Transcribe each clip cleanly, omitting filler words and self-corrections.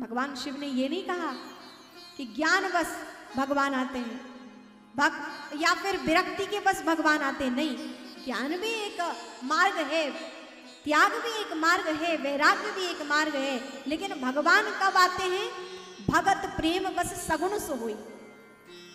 भगवान शिव ने ये नहीं कहा कि ज्ञान बस भगवान आते हैं, भक्त या फिर विरक्ति के बस भगवान आते हैं। नहीं, ज्ञान भी एक मार्ग है, त्याग भी एक मार्ग है, वैराग्य भी एक मार्ग है, लेकिन भगवान कब आते हैं? भगत प्रेम बस सगुण सो हुई।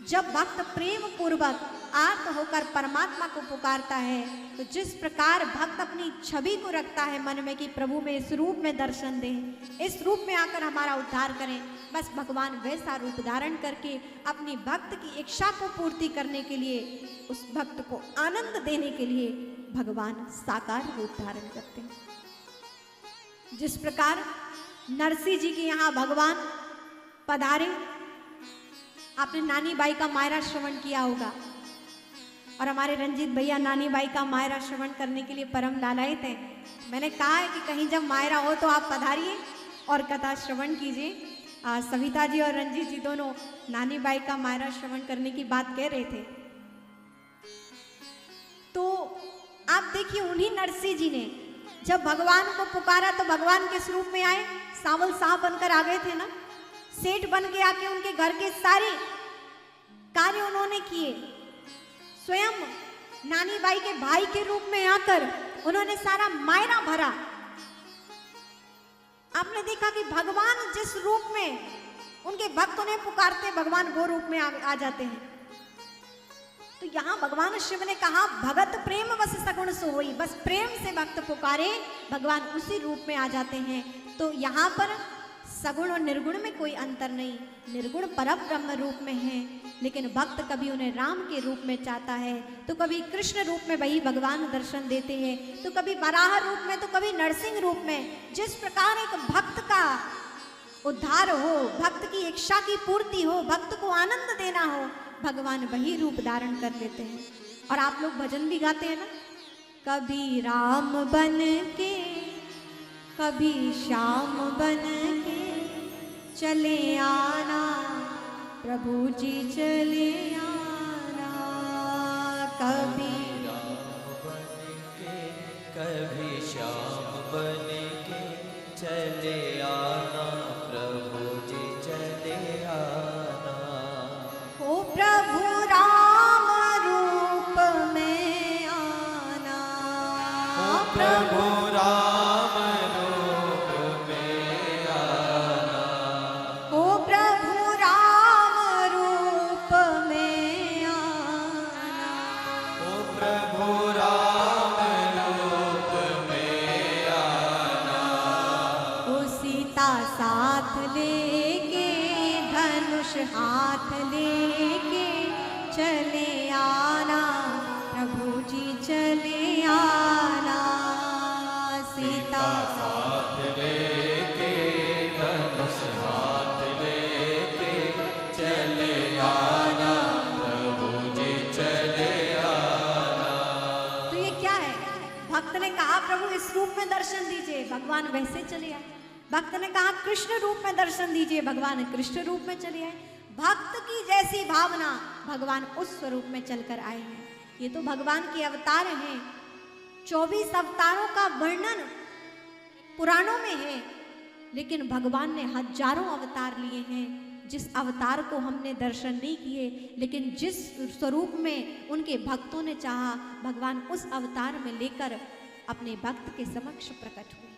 जब भक्त प्रेम पूर्वक आर्त होकर परमात्मा को पुकारता है, तो जिस प्रकार भक्त अपनी छवि को रखता है मन में कि प्रभु में इस रूप में दर्शन दें, इस रूप में आकर हमारा उद्धार करें, बस भगवान वैसा रूप धारण करके अपनी भक्त की इच्छा को पूर्ति करने के लिए, उस भक्त को आनंद देने के लिए भगवान साकार रूप धारण करते हैं। जिस प्रकार नरसिंह जी के यहाँ भगवान पधारे, आपने नानी बाई का मायरा श्रवण किया होगा, और हमारे रंजीत भैया नानी बाई का मायरा श्रवण करने के लिए परम लालायित हैं। मैंने कहा है कि कहीं जब मायरा हो तो आप पधारिए और कथा श्रवण कीजिए। सविता जी और रंजीत जी दोनों नानी बाई का मायरा श्रवण करने की बात कह रहे थे। तो आप देखिए, उन्हीं नरसिंह जी ने जब भगवान को पुकारा तो भगवान किस रूप में आए? सावल साहब बनकर आ गए थे ना, सेठ बन के आके उनके घर के सारे कार्य उन्होंने किए। स्वयं नानी बाई के भाई के रूप में आकर उन्होंने सारा मायरा भरा। आपने देखा कि भगवान जिस रूप में उनके भक्त उन्हें पुकारते, भगवान वो रूप में आ जाते हैं। तो यहाँ भगवान शिव ने कहा भगत प्रेम बस सगुण सो होई, बस प्रेम से भक्त पुकारे भगवान उसी रूप में आ जाते हैं। तो यहाँ पर सगुण और निर्गुण में कोई अंतर नहीं, निर्गुण परम ब्रह्म रूप में है, लेकिन भक्त कभी उन्हें राम के रूप में चाहता है, तो कभी कृष्ण रूप में वही भगवान दर्शन देते हैं, तो कभी वराह रूप में, तो कभी नरसिंह रूप में। जिस प्रकार एक भक्त का उद्धार हो, भक्त की इच्छा की पूर्ति हो, भक्त को आनंद देना हो, भगवान वही रूप धारण कर लेते हैं। और आप लोग भजन भी गाते हैं ना, कभी राम बन के कभी श्याम बन के चले आना, प्रभु जी चले आना। कभी राम बन के कभी श्याम बन के चले आना, प्रभु जी चले आना। ओ प्रभु राम रूप में आना, ओ प्रभु हाथ लेके चले आना, प्रभु जी चले आना। सीता साथ लेके धनुष हाथ लेके चले आना, प्रभु जी चले आना। तो ये क्या है? भक्त ने कहा प्रभु इस रूप में दर्शन दीजिए, भगवान वैसे चले आए। भक्त ने कहा कृष्ण रूप में दर्शन दीजिए, भगवान कृष्ण रूप में चले आए। भक्त की जैसी भावना भगवान उस स्वरूप में चलकर आए हैं। ये तो भगवान के अवतार हैं। 24 अवतारों का वर्णन पुराणों में है, लेकिन भगवान ने हजारों अवतार लिए हैं। जिस अवतार को हमने दर्शन नहीं किए, लेकिन जिस स्वरूप में उनके भक्तों ने चाहा, भगवान उस अवतार में लेकर अपने भक्त के समक्ष प्रकट हुए।